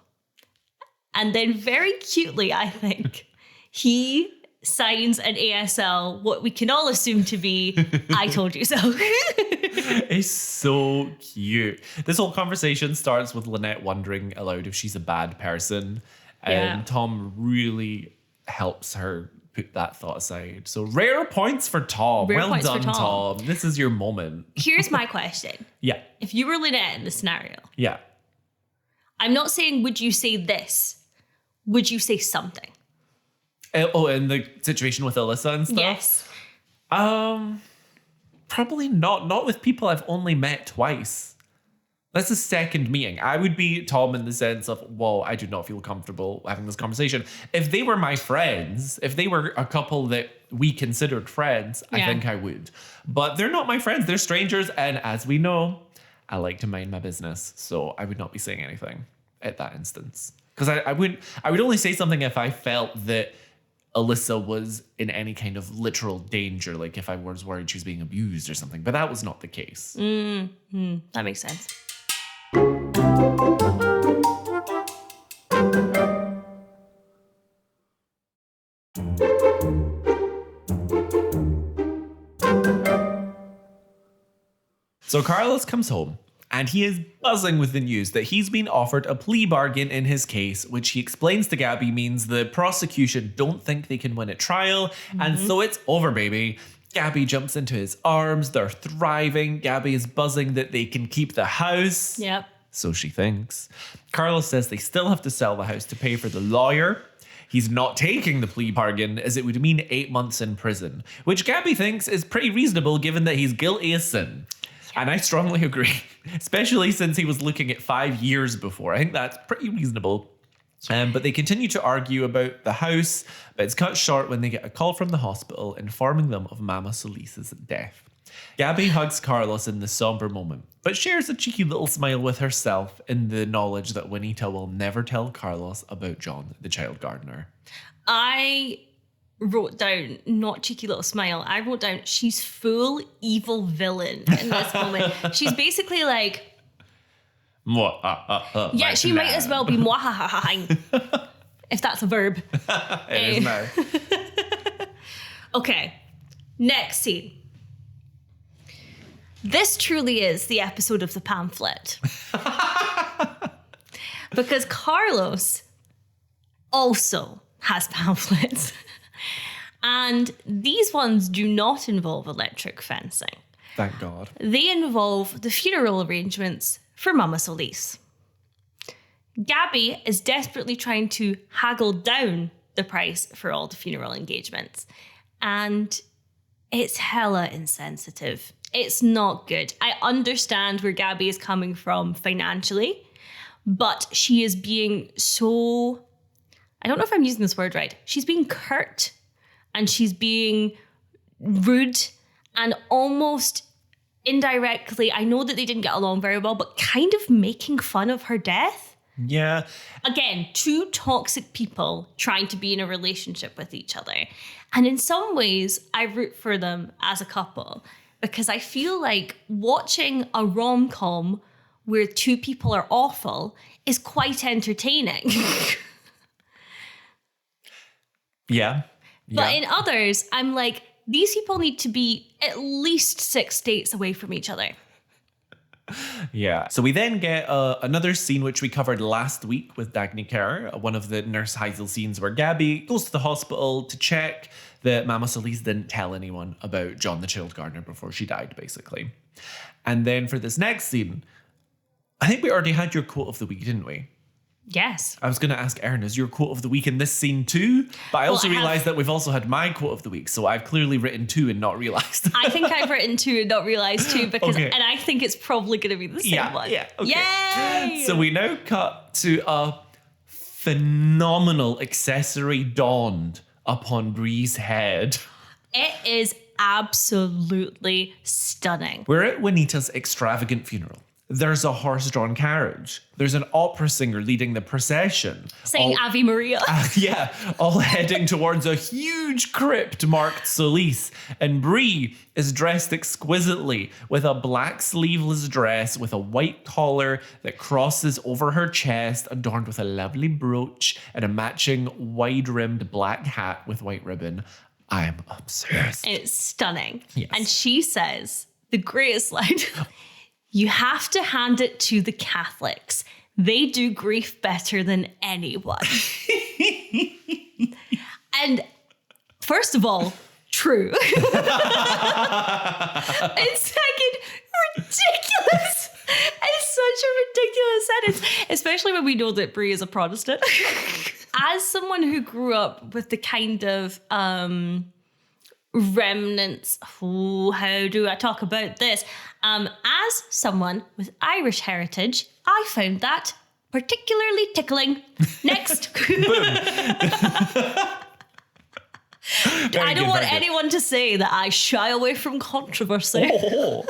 And then very cutely, I think, he signs an ASL, what we can all assume to be, I told you so. It's so cute. This whole conversation starts with Lynette wondering aloud if she's a bad person. And Tom really helps her put that thought aside. So rare points for Tom. Well done, Tom. This is your moment. Here's my question. Yeah. If you were Lynette in the scenario. Yeah. I'm not saying would you say this. Would you say something? In the situation with Alyssa and stuff? Yes. Probably not. Not with people I've only met twice. That's the second meeting. I would be Tom in the sense of, whoa, I do not feel comfortable having this conversation. If they were my friends, if they were a couple that we considered friends, I think I would. But they're not my friends. They're strangers. And as we know, I like to mind my business. So I would not be saying anything at that instance. Because I would only say something if I felt that Alyssa was in any kind of literal danger, like if I was worried she was being abused or something. But that was not the case. That makes sense. So Carlos comes home and he is buzzing with the news that he's been offered a plea bargain in his case, which he explains to Gaby means the prosecution don't think they can win at trial. And so it's over, baby. Gaby jumps into his arms. They're thriving. Gaby is buzzing that they can keep the house. Yep. So she thinks. Carlos says they still have to sell the house to pay for the lawyer. He's not taking the plea bargain as it would mean 8 months in prison, which Gaby thinks is pretty reasonable given that he's guilty as sin. And I strongly agree, especially since he was looking at 5 years before. I think that's pretty reasonable. But they continue to argue about the house, but it's cut short when they get a call from the hospital informing them of Mama Solis's death. Gaby hugs Carlos in this somber moment, but shares a cheeky little smile with herself in the knowledge that Juanita will never tell Carlos about John, the child gardener. I wrote down, not cheeky little smile, I wrote down, she's full evil villain in this moment. She's basically like, yeah, she might as well be mwahahahaing, if that's a verb. It is now. Okay, next scene. This truly is the episode of the pamphlet. Because Carlos also has pamphlets. And these ones do not involve electric fencing. Thank God. They involve the funeral arrangements for Mama Solis. Gaby is desperately trying to haggle down the price for all the funeral engagements. And it's hella insensitive. It's not good. I understand where Gaby is coming from financially, but she is being so... I don't know if I'm using this word right. She's being curt and she's being rude and almost indirectly, I know that they didn't get along very well, but kind of making fun of her death. Yeah. Again, two toxic people trying to be in a relationship with each other. And in some ways, I root for them as a couple because I feel like watching a rom-com where two people are awful is quite entertaining. Yeah. But in others, I'm like, these people need to be at least 6 dates away from each other. Yeah. So we then get another scene which we covered last week with Dagny Kerr, one of the Nurse Heisel scenes where Gaby goes to the hospital to check that Mama Solis didn't tell anyone about John the Child Gardener before she died, basically. And then for this next scene, I think we already had your quote of the week, didn't we? Yes. I was going to ask Erin, is your quote of the week in this scene too? But I also realised that we've also had my quote of the week, so I've clearly written 2 and not realised. I think I've written 2 and not realised 2 because, and I think it's probably going to be the same one. Yeah, okay. Yay! So we now cut to a phenomenal accessory donned upon Bree's head. It is absolutely stunning. We're at Juanita's extravagant funeral. There's a horse-drawn carriage. There's an opera singer leading the procession. Saying Ave Maria. All heading towards a huge crypt marked Solis. And Bree is dressed exquisitely with a black sleeveless dress with a white collar that crosses over her chest, adorned with a lovely brooch and a matching wide-rimmed black hat with white ribbon. I am obsessed. It's stunning. Yes. And she says, the greatest line... You have to hand it to the Catholics. They do grief better than anyone. And first of all, true. And second, ridiculous. It's such a ridiculous sentence, especially when we know that Bree is a Protestant. As someone who grew up with the kind of remnants, how do I talk about this? As someone with Irish heritage, I found that particularly tickling. Next. I don't want anyone to say that I shy away from controversy. Oh.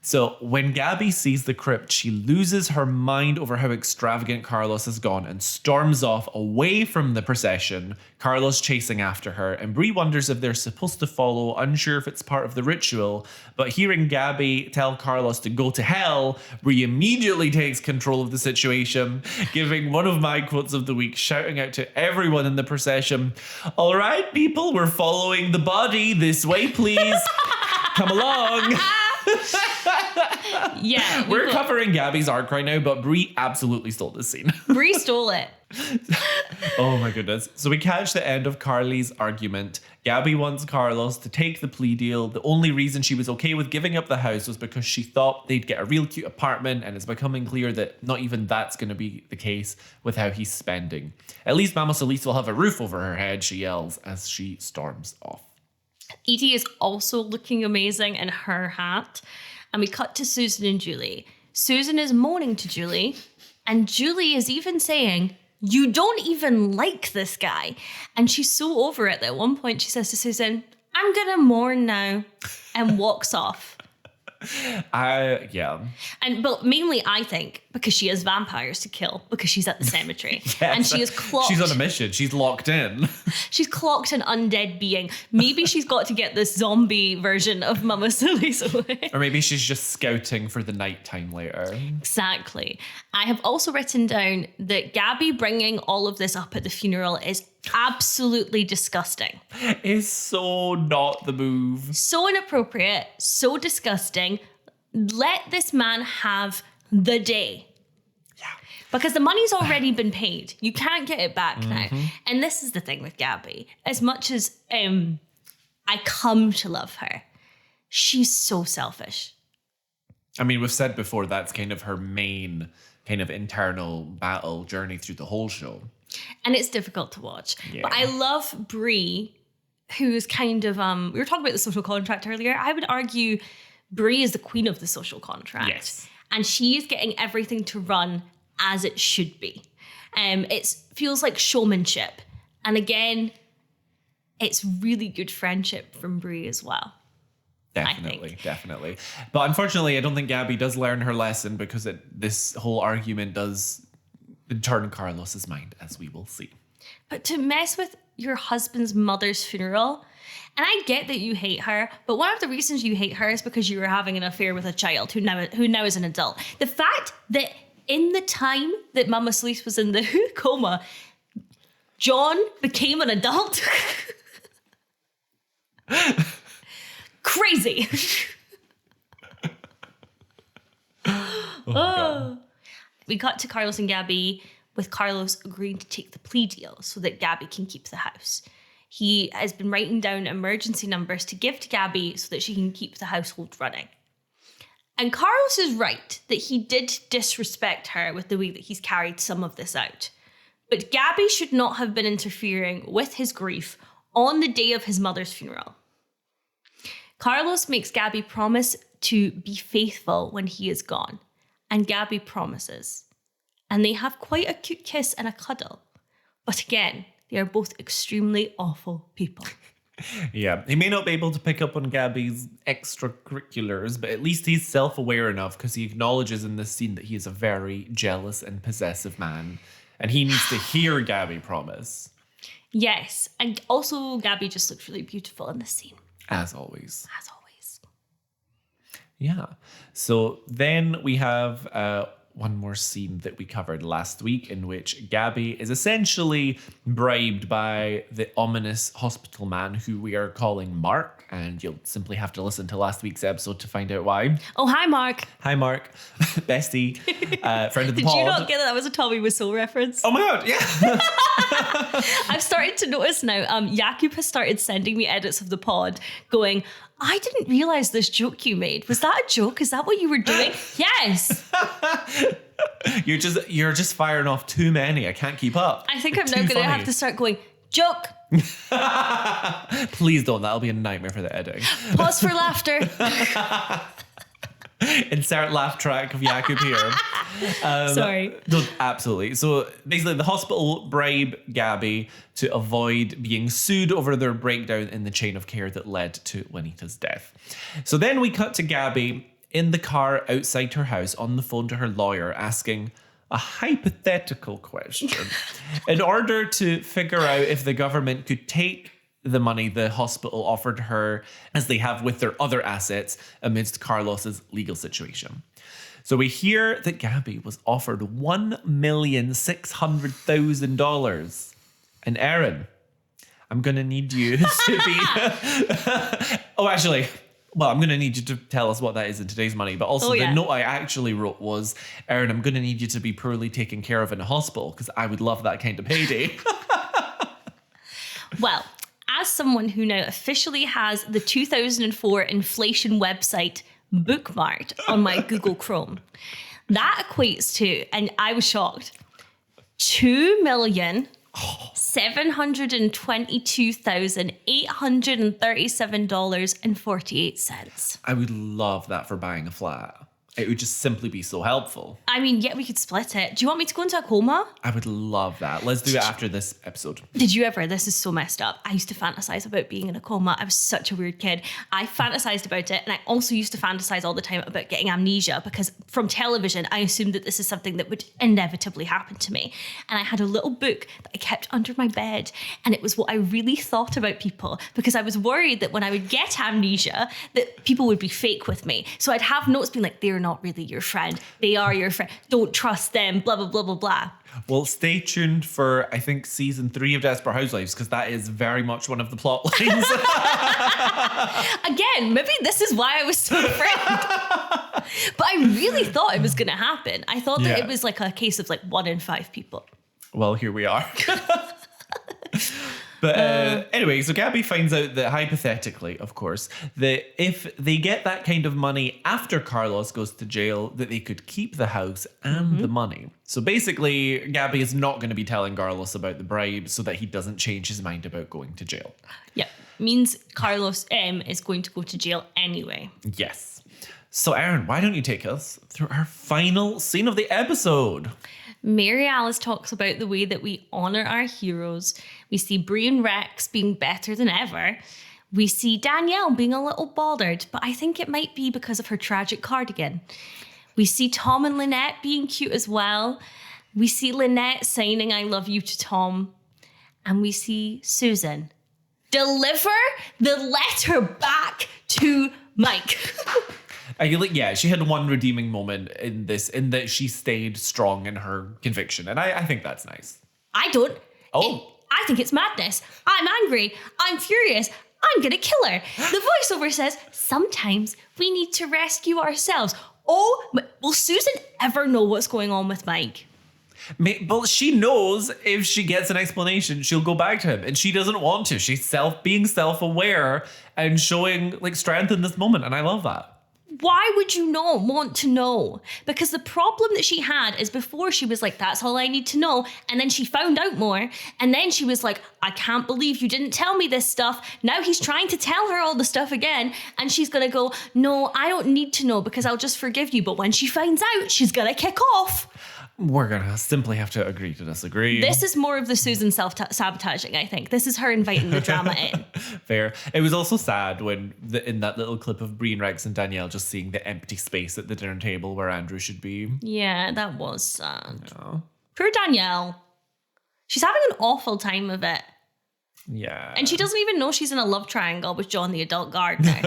So when Gaby sees the crypt, she loses her mind over how extravagant Carlos has gone and storms off away from the procession, Carlos chasing after her. And Bree wonders if they're supposed to follow, unsure if it's part of the ritual. But hearing Gaby tell Carlos to go to hell, Bree immediately takes control of the situation, giving one of my quotes of the week, shouting out to everyone in the procession, "All right, people, we're following the body. This way, please. Come along." Yeah. We're covering Gaby's arc right now, but Bree absolutely stole this scene. Bree stole it. Oh my goodness. So we catch the end of Carly's argument. Gaby wants Carlos to take the plea deal. The only reason she was okay with giving up the house was because she thought they'd get a real cute apartment, and it's becoming clear that not even that's going to be the case with how he's spending. At least Mama Solis will have a roof over her head, she yells as she storms off. Edie is also looking amazing in her hat. And we cut to Susan and Julie. Susan is moaning to Julie, and Julie is even saying, "You don't even like this guy." And she's so over it that at one point she says to Susan, "I'm gonna mourn now," and walks off. Yeah. But mainly I think because she has vampires to kill, because she's at the cemetery. Yes. And she is clocked. She's on a mission. She's locked in. She's clocked an undead being. Maybe she's got to get this zombie version of Mama Solis away. Or maybe she's just scouting for the nighttime later. Exactly. I have also written down that Gaby bringing all of this up at the funeral is absolutely disgusting. It's so not the move. So inappropriate, so disgusting. Let this man have the day. Yeah. Because the money's already been paid. You can't get it back now. And this is the thing with Gaby. As much as I come to love her, she's so selfish. I mean, we've said before, that's kind of her main kind of internal battle journey through the whole show. And it's difficult to watch. Yeah. But I love Bree, who's kind of, we were talking about the social contract earlier. I would argue Bree is the queen of the social contract. Yes. And she is getting everything to run as it should be. It feels like showmanship. And again, it's really good friendship from Bree as well. Definitely. But unfortunately, I don't think Gaby does learn her lesson because this whole argument does turn Carlos's mind, as we will see. But to mess with your husband's mother's funeral, and I get that you hate her, but one of the reasons you hate her is because you were having an affair with a child who now is an adult. The fact that in the time that Mama Solis was in the coma, John became an adult. Crazy. We got to Carlos and Gaby with Carlos agreeing to take the plea deal so that Gaby can keep the house. He has been writing down emergency numbers to give to Gaby so that she can keep the household running. And Carlos is right that he did disrespect her with the way that he's carried some of this out. But Gaby should not have been interfering with his grief on the day of his mother's funeral. Carlos makes Gaby promise to be faithful when he is gone. And Gaby promises. And they have quite a cute kiss and a cuddle. But again, they are both extremely awful people. Yeah, he may not be able to pick up on Gaby's extracurriculars, but at least he's self-aware enough because he acknowledges in this scene that he is a very jealous and possessive man. And he needs to hear Gaby promise. Yes, and also Gaby just looks really beautiful in this scene. As always. As always. Yeah. So then we have one more scene that we covered last week in which Gaby is essentially bribed by the ominous hospital man who we are calling Mark. And you'll simply have to listen to last week's episode to find out why. Oh, hi, Mark. Hi, Mark. Bestie. Friend of the pod. Did you not get that? That was a Tommy Wiseau reference. Oh my God, yeah. I've started to notice now, Jakub has started sending me edits of the pod going, I didn't realize this joke you made. Was that a joke? Is that what you were doing? Yes. You're just firing off too many. I can't keep up. I think I'm now going to have to start going, joke. Please don't. That'll be a nightmare for the editing. Pause for laughter. Insert laugh track of Jakub here. Sorry. No, absolutely. So basically the hospital bribe Gaby to avoid being sued over their breakdown in the chain of care that led to Juanita's death. So then we cut to Gaby in the car outside her house on the phone to her lawyer asking a hypothetical question in order to figure out if the government could take the money the hospital offered her as they have with their other assets amidst Carlos's legal situation. So we hear that Gaby was offered $1,600,000. And Erin, I'm going to need you to be... I'm going to need you to tell us what that is in today's money. But also the note I actually wrote was, Erin, I'm going to need you to be poorly taken care of in a hospital because I would love that kind of payday. Well, as someone who now officially has the 2004 inflation website bookmarked on my Google Chrome, that equates to, and I was shocked, $2,722,837.48. I would love that for buying a flat. It would just simply be so helpful. I mean, yeah, we could split it. Do you want me to go into a coma? I would love that. Let's do it after this episode. Did you ever? This is so messed up. I used to fantasize about being in a coma. I was such a weird kid. I fantasized about it. And I also used to fantasize all the time about getting amnesia because from television, I assumed that this is something that would inevitably happen to me. And I had a little book that I kept under my bed. And it was what I really thought about people because I was worried that when I would get amnesia, that people would be fake with me. So I'd have notes being like, they're not really your friend. They are your friend. Don't trust them, blah, blah, blah, blah, blah. Well, stay tuned for, I think, season 3 of Desperate Housewives, because that is very much one of the plot lines. Again, maybe this is why I was so afraid. But I really thought it was going to happen. I thought that Yeah. it was like a case of like 1 in 5 people. Well, here we are. But anyway, so Gaby finds out that hypothetically, of course, that if they get that kind of money after Carlos goes to jail, that they could keep the house and the money. So basically, Gaby is not going to be telling Carlos about the bribe so that he doesn't change his mind about going to jail. Yeah, means Carlos is going to go to jail anyway. Yes. So Erin, why don't you take us through our final scene of the episode? Mary Alice talks about the way that we honour our heroes. We see Bree and Rex being better than ever. We see Danielle being a little bothered, but I think it might be because of her tragic cardigan. We see Tom and Lynette being cute as well. We see Lynette signing I love you to Tom. And we see Susan deliver the letter back to Mike. Yeah, she had one redeeming moment in this, in that she stayed strong in her conviction. And I think that's nice. I don't. Oh. I think it's madness. I'm angry. I'm furious. I'm going to kill her. The voiceover says, sometimes we need to rescue ourselves. Oh, will Susan ever know what's going on with Mike? But she knows if she gets an explanation, she'll go back to him. And she doesn't want to. She's being self-aware and showing like strength in this moment. And I love that. Why would you not want to know? Because the problem that she had is before she was like, that's all I need to know. And then she found out more. And then she was like, I can't believe you didn't tell me this stuff. Now he's trying to tell her all the stuff again. And she's going to go, no, I don't need to know because I'll just forgive you. But when she finds out, she's going to kick off. We're going to simply have to agree to disagree. This is more of the Susan self-sabotaging, I think. This is her inviting the drama in. Fair. It was also sad when, in that little clip of Bree and Rex and Danielle just seeing the empty space at the dinner table where Andrew should be. Yeah, that was sad. Oh. Poor Danielle. She's having an awful time of it. Yeah. And she doesn't even know she's in a love triangle with John the adult gardener.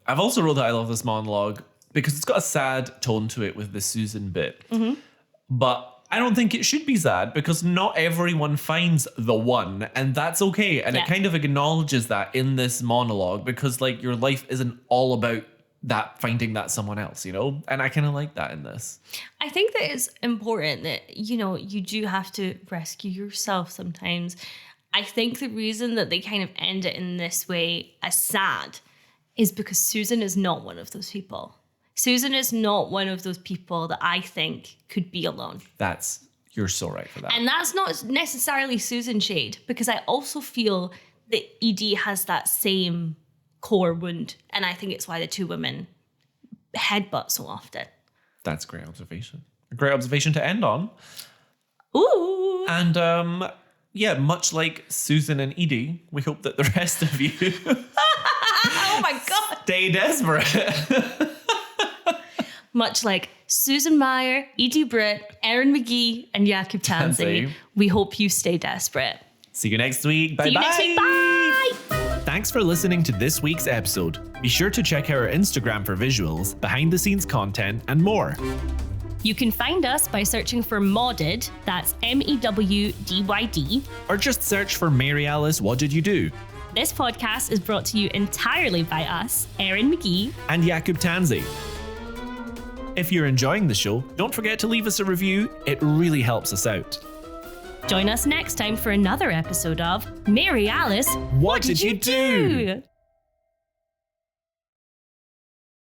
I've also wrote that I love this monologue because it's got a sad tone to it with the Susan bit. But I don't think it should be sad because not everyone finds the one, and that's okay. And it kind of acknowledges that in this monologue because like your life isn't all about that finding that someone else, you know? And I kind of like that in this. I think that it's important that, you know, you do have to rescue yourself sometimes. I think the reason that they kind of end it in this way as sad is because Susan is not one of those people. Susan is not one of those people that I think could be alone. You're so right for that. And that's not necessarily Susan shade, because I also feel that Edie has that same core wound. And I think it's why the two women headbutt so often. That's a great observation. A great observation to end on. Ooh. And yeah, much like Susan and Edie, we hope that the rest of you Oh my God. stay desperate. Much like Susan Meyer, Edie Britt, Erin McGee, and Jakub Tansey, we hope you stay desperate. See you next week. Bye-bye. See you next week. Bye. Thanks for listening to this week's episode. Be sure to check out our Instagram for visuals, behind-the-scenes content, and more. You can find us by searching for Modded, that's MEWDYD. Or just search for Mary Alice, What Did You Do? This podcast is brought to you entirely by us, Erin McGee. And Jakub Tansey. If you're enjoying the show, don't forget to leave us a review. It really helps us out. Join us next time for another episode of Mary Alice, What Did You Do?